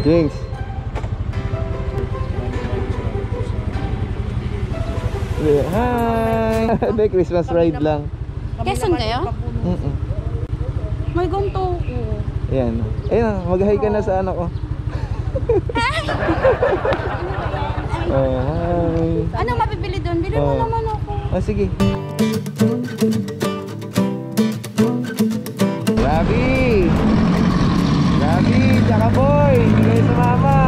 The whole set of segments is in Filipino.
Jinx. Hi! May Christmas ride lang. Quezon kayo? May ganito ko. Ayan. Ayan, mag-hi ka na sa anak ko. Hi! Ano mapipili doon? Bili mo naman ako. Ah, sige. Gabi! Gabi! Tsaka boy! Hindi sa mama!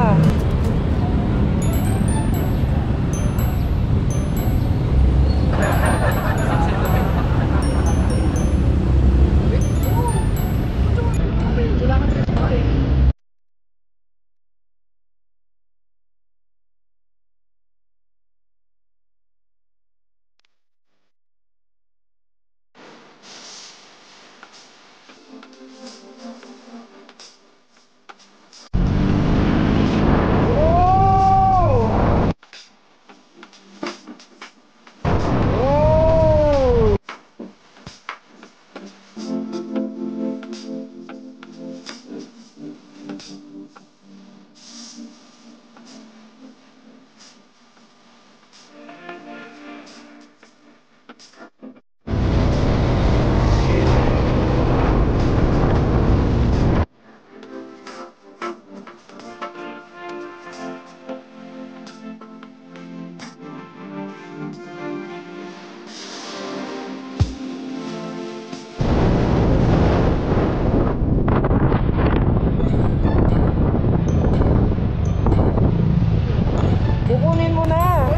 Kukunin mo na!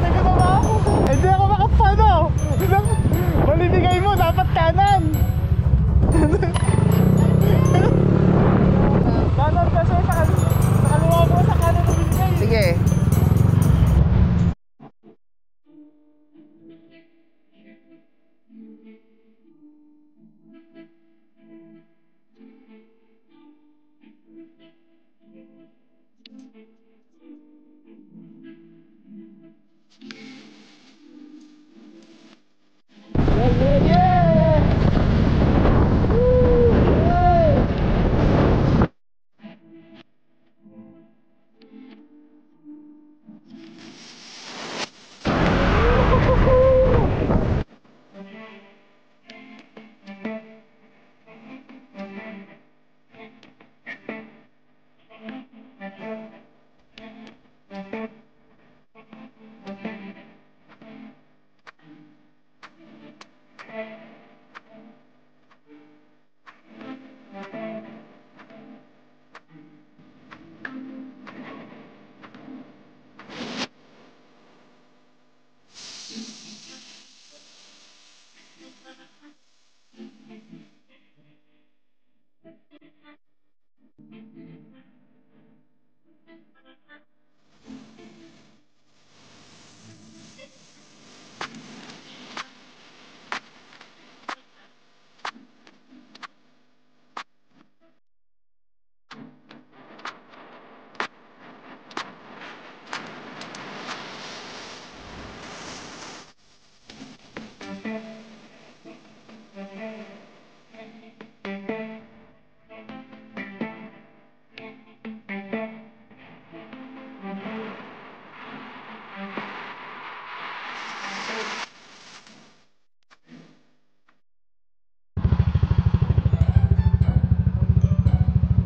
Hindi ako makapano! Malinigay mo, dapat kanan! Kanan kasi sa kaliwa mo sa kanan malinigay. Sige.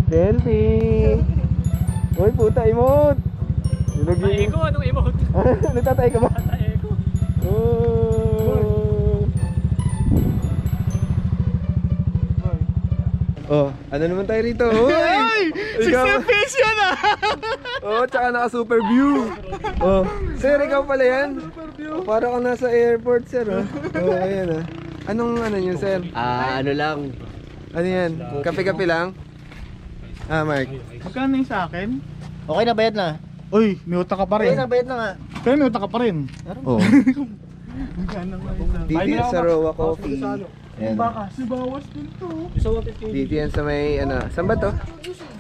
Selfie! Uy, puta, emote! Tatay ko, anong emote? Natatay ka ba? Tatay ko. Oh, ano naman tayo rito? Uy! Ay! 60 piece yan ah! Oh, tsaka naka super view. Oh, sir, ikaw pala yan? Super view. Para ka nasa airport, sir. Oh, ayan ah. Anong ano yun, sir? Ano lang. Ano yan? Kape-kape lang? Ah, Mark. Magkano yung sa akin? Okay na, bayad na. Uy, may utak ka pa rin. Okay na, bayad na nga. Pero may utak ka pa rin. Oh. Magkano nga isa? Dito yan sa Roa Coffee. Ayan. Baka, si bawas din to. Dito yan sa may ano. Saan ba to?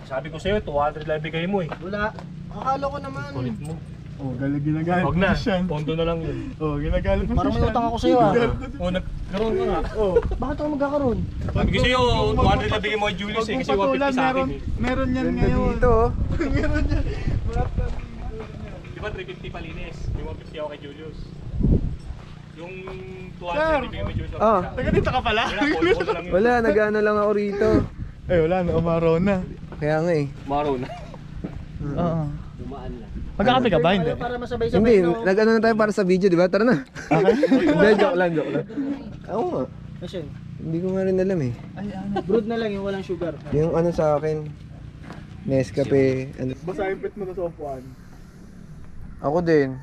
Sabi ko sa'yo, 200 lang bigay mo eh. Wala. Akala ko naman. Kulit mo. Oh, ginagalit Huwag mo na, siya. pondo na lang yun. Oh, ginagalit mo Parang may siya. utang ako sa'yo ah. O, nagkaroon ka nga. Oh. Bakit ako magkakaroon? Sabi ko sa'yo, 200 lang bigay mo kay Julius eh, kasi 150 sa akin eh. Meron yan Ganda ngayon. dito oh. Meron yan. iba 350 palinis. Yung 150 ako kay Julius. Yung 200 Sir! bigay mo Julius. Ah. Taga dito ka pala? Wala, call lang yun. Wala, nag-ano lang ako rito. Eh wala na, umaraw na. Kaya nga eh. Maro na. Oo. Dumaan lang. Magkakape ka ba? Hindi. Para masabay-sabay. Hindi, no? nag-ano na tayo para sa video, di ba? Tara na. Hindi, joke lang. Oo nga. Kasi, Hindi ko nga rin alam eh. brood na lang yung walang sugar. Yung ano sa akin, Nescafe, ano. Basta yung pet mo na sa upuan. Ako din.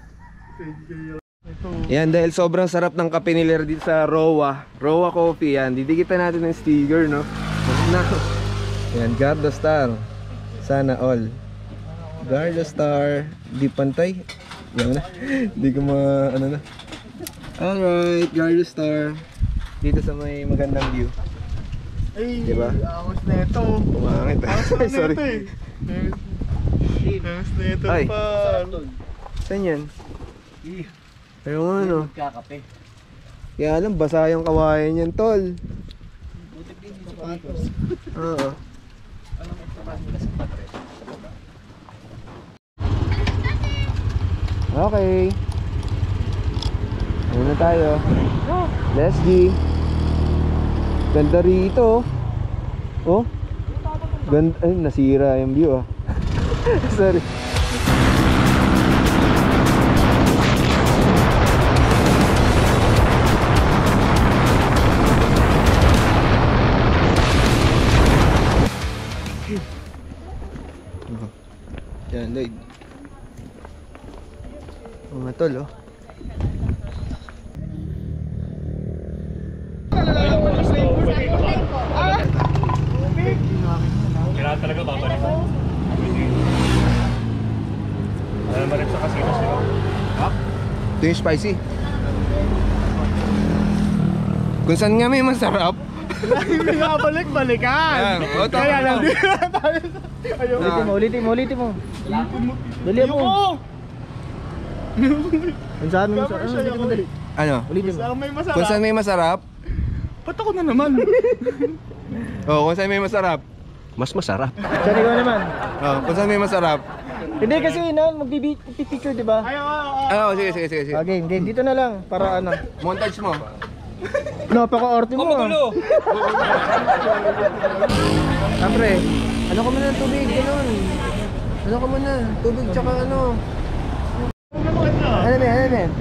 Yan, dahil sobrang sarap ng kape nila dito sa Roa Coffee yan. Didikitan natin ng sticker, no? Na. Yan, Gardo Star. Sana all. Gardo Star. Di pantay. Yan na. Di ko ano na. Alright, Gardo Star. Dito sa may magandang view. Ay, Diba? awas na ito. Pumangit. Ay, sorry. Awas na ito Ay. pa. Saan yan? Ayaw nga, no? Kakape. Kaya alam, basa yung kawayan yan, tol. Oo. Okay. Ano na tayo? Let's G. Ganda rito. Oh. Ganda. Ay, nasira yung view ah. Sorry. Yan, Lloyd. Mga tol, oh. Kailangan talaga babalik. Wala naman rin sa casino sila. Ito yung spicy. Kung saan nga may masarap. Balik-balikan. Yan, oh, tama Kaya lang mo. din tayo. Ayaw. Ulitin mo. Dali mo. Ang sa amin, Cover siya ako. Ano? Ulitin mo. Saan may masarap? Kung saan may masarap. Ba't ako na naman? Oh, kung saan may masarap. Mas masarap. Sorry ko naman. Oh, kung saan may masarap. Hindi kasi magpipicture, di ba? Ah, oh, sige. Game. Dito na lang, para ano. Montage mo. Napaka-orte mo. Magulo! Siyempre, ano ka muna ng tubig, gano'n. Ano ka muna, tubig tsaka ano. Ano ba?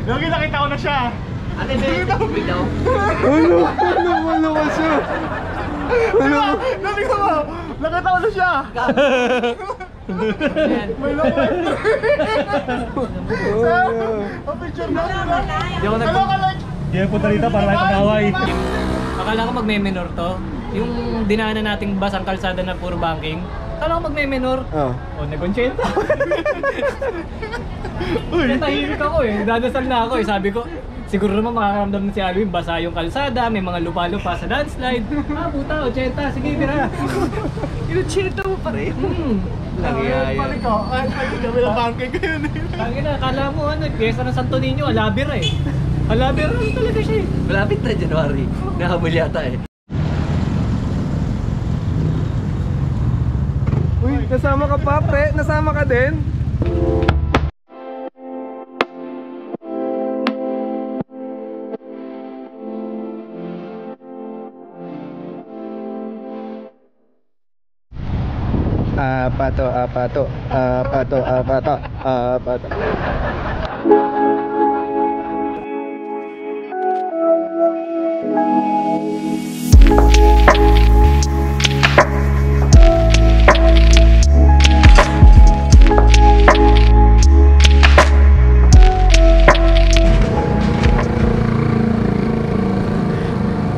Lagi nakita ko na siya. Ate, wait daw. Ano ka siya? Lagi ko mo. Nakita ko na siya. May lakwat. Ang picture na. Di ako Ano ka like? Hindi na punta dito para lang kumaway. Akala ko magme-menor to. Yung dinaanan nating basang kalsada na puro banking. Akala ko magme-menor. Oh. O, nag-conchenta. Kaya tahimik ako eh. Dadasal na ako eh. Sabi ko, siguro naman makakaramdam na si Alvin. Basa yung kalsada, may mga lupa-lupa sa landslide. Ah, puta, 80. Sige, tira. Yung 80 mo pa rin. Balik ko. Ay, kami lang bangkay ko yun. Tangina, akala mo ano, kesa ng Santo Niño, Alabir eh. Alabir lang talaga siya eh. Malapit na January. Nahabol yata eh. Uy, nasama ka pa, pre? Nasama ka din? Apato.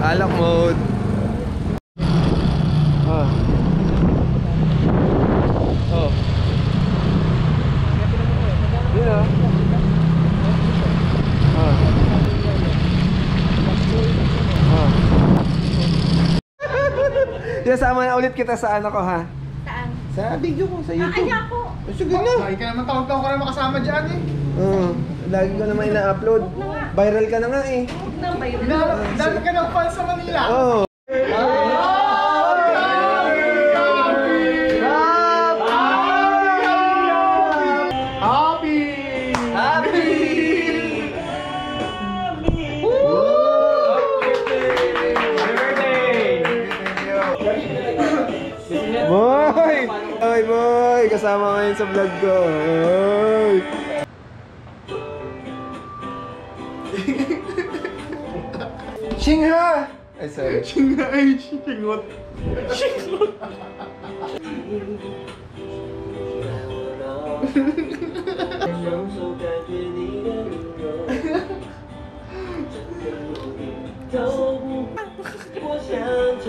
Alak mode. Oh. Yun ah. Sinasama na ulit kita sa ano ko ha? Saan? Sa video ko, sa YouTube. Ay, ako. Sige na. Lagi ka naman taon-taon ko na makasama dyan eh. Lagi ko naman ina-upload. Viral ka na nga eh. Dami ka ng fans sa Manila. Oo. Happy! Ay, kasama ngayon sa vlog ko. Ay. Shingha! Ay, sorry. Shingha ay shingot.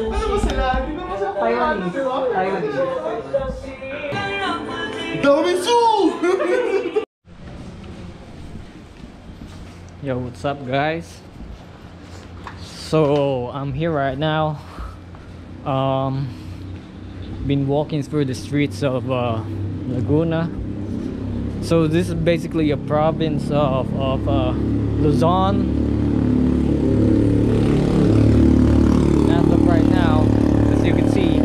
Ano ba sila? Hindi naman sa Taiwanese. Taiwanese. Daominsu! Yo, what's up guys? So I'm here right now. Been walking through the streets of Laguna. So this is basically a province of Luzon. As of right now, as you can see,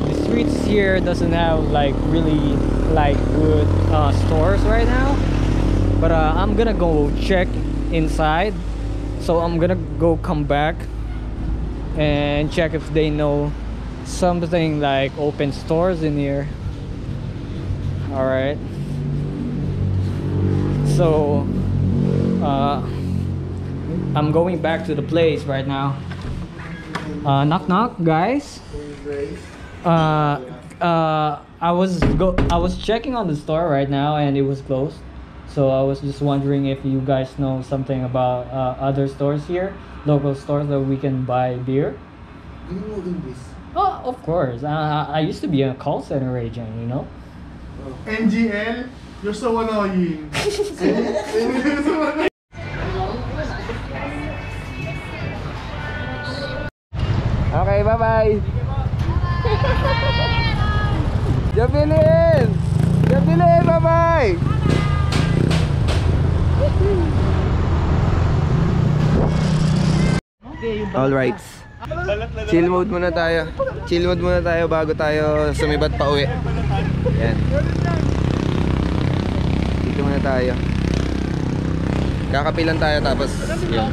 the streets here doesn't have like really like good stores right now. But I'm gonna go check inside, so I'm gonna go come back and check if they know something like open stores in here. All right, so I'm going back to the place right now. Knock knock, guys. I was checking on the store right now and it was closed. So I was just wondering if you guys know something about other stores here, local stores that we can buy beer. Do you know English? Oh, of course. I used to be a call center agent, you know. NGL? You're so annoying. Okay, bye-bye. Jabilin! Jabilin, bye-bye! Alright. Chill mode muna tayo. Chill mode muna tayo bago tayo sumibat pa uwi. Yan. Dito muna tayo. Kakapilan tayo tapos yun.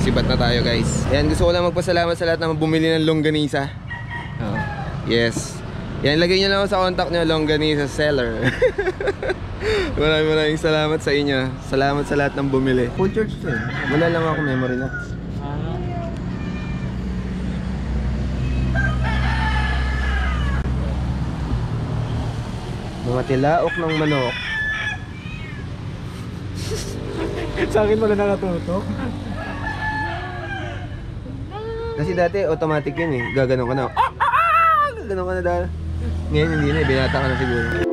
Sibat na tayo guys. Yan, gusto ko lang magpasalamat sa lahat na bumili ng longganisa. Oh, yes. Yan, lagay nyo lang sa contact nyo, longganisa seller. Maraming salamat sa inyo. Salamat sa lahat ng bumili. Full church to eh. Wala lang ako memory na. Mga tilaok ng manok. Sa akin pala nakatutok. Kasi dati automatic yun eh. Gaganon ka na. Gaganon ka na dahil. Ngayon hindi na, binata ka na siguro.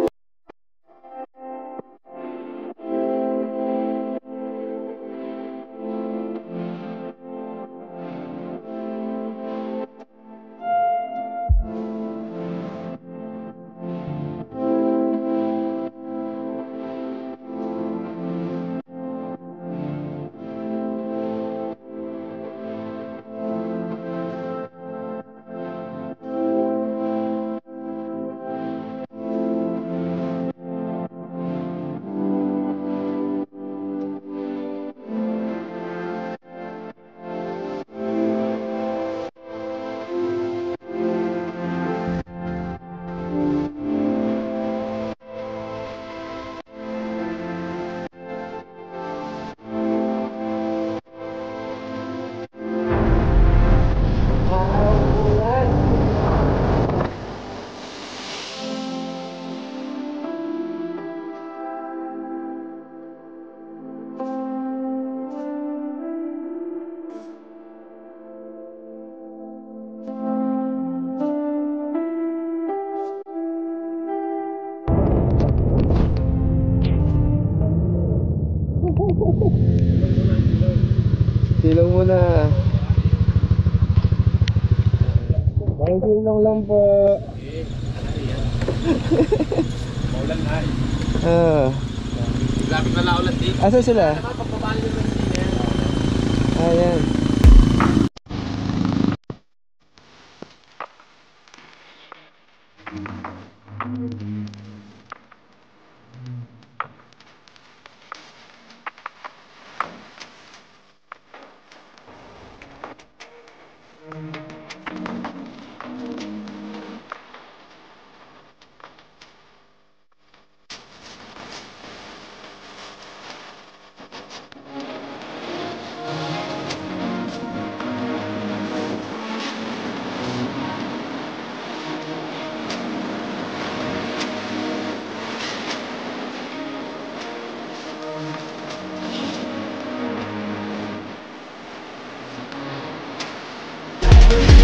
Silong muna. Bang silong lang po. Maulan na eh. Lapit na laulan dito. Asa sila? Ayan.